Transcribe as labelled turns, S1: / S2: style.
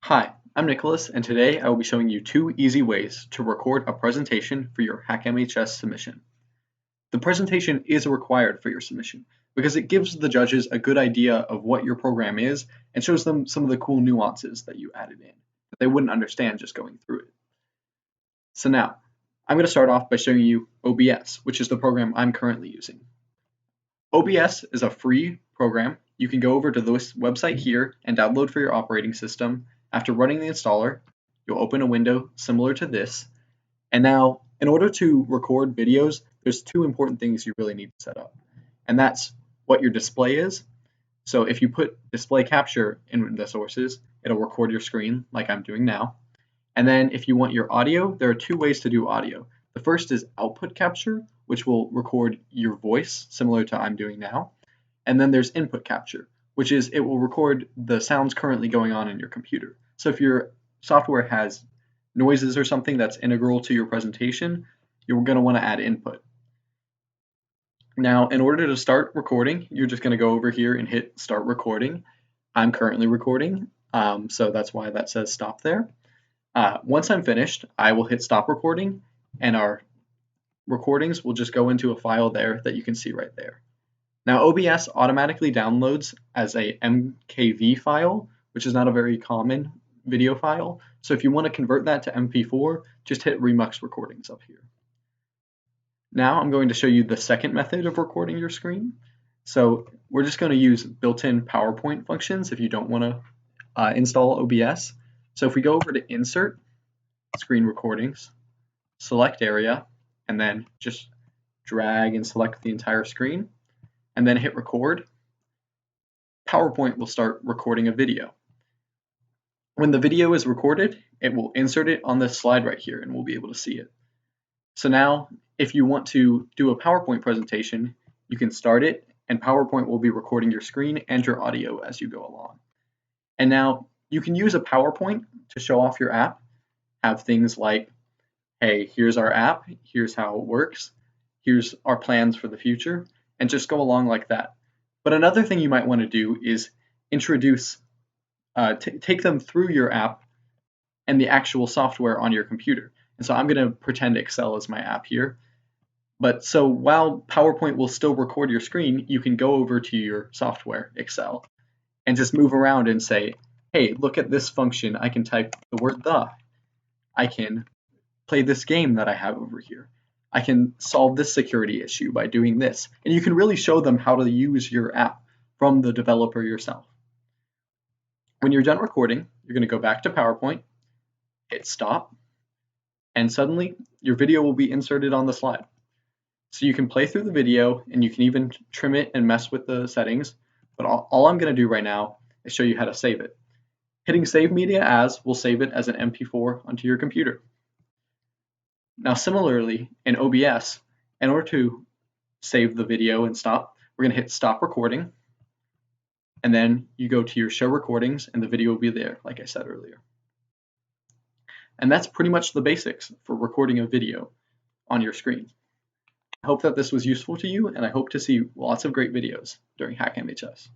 S1: Hi, I'm Nicholas, and today I will be showing you two easy ways to record a presentation for your HackMHS submission. The presentation is required for your submission because it gives the judges a good idea of what your program is and shows them some of the cool nuances that you added in that they wouldn't understand just going through it. So now, I'm going to start off by showing you OBS, which is the program I'm currently using. OBS is a free program. You can go over to this website here and download for your operating system. After running the installer, you'll open a window similar to this. And now, in order to record videos, there's two important things you really need to set up. And that's what your display is. So if you put display capture in the sources, it'll record your screen like I'm doing now. And then if you want your audio, there are two ways to do audio. The first is output capture, which will record your voice similar to I'm doing now. And then there's input capture, which is it will record the sounds currently going on in your computer. So if your software has noises or something that's integral to your presentation, you're going to want to add input. Now, in order to start recording, you're just going to go over here and hit start recording. I'm currently recording, so that's why that says stop there. Once I'm finished, I will hit stop recording, and our recordings will just go into a file there that you can see right there. Now, OBS automatically downloads as a MKV file, which is not a very common video file. So if you want to convert that to MP4, just hit Remux Recordings up here. Now I'm going to show you the second method of recording your screen. So we're just going to use built-in PowerPoint functions if you don't want to install OBS. So if we go over to Insert, Screen Recordings, select Area, and then just drag and select the entire screen, and then hit record, PowerPoint will start recording a video. When the video is recorded, it will insert it on this slide right here and we'll be able to see it. So now, if you want to do a PowerPoint presentation, you can start it and PowerPoint will be recording your screen and your audio as you go along. And now you can use a PowerPoint to show off your app, have things like, hey, here's our app, here's how it works, here's our plans for the future, and just go along like that. But another thing you might want to do is introduce, take them through your app and the actual software on your computer. And so I'm going to pretend Excel is my app here. But so while PowerPoint will still record your screen, you can go over to your software, Excel, and just move around and say, hey, look at this function. I can type the word the. I can play this game that I have over here. I can solve this security issue by doing this. And you can really show them how to use your app from the developer yourself. When you're done recording, you're going to go back to PowerPoint, hit stop, and suddenly your video will be inserted on the slide. So you can play through the video and you can even trim it and mess with the settings. But all I'm going to do right now is show you how to save it. Hitting Save Media As will save it as an MP4 onto your computer. Now similarly, in OBS, in order to save the video and stop, we're going to hit Stop Recording, and then you go to your Show Recordings, and the video will be there, like I said earlier. And that's pretty much the basics for recording a video on your screen. I hope that this was useful to you, and I hope to see lots of great videos during HackMHS.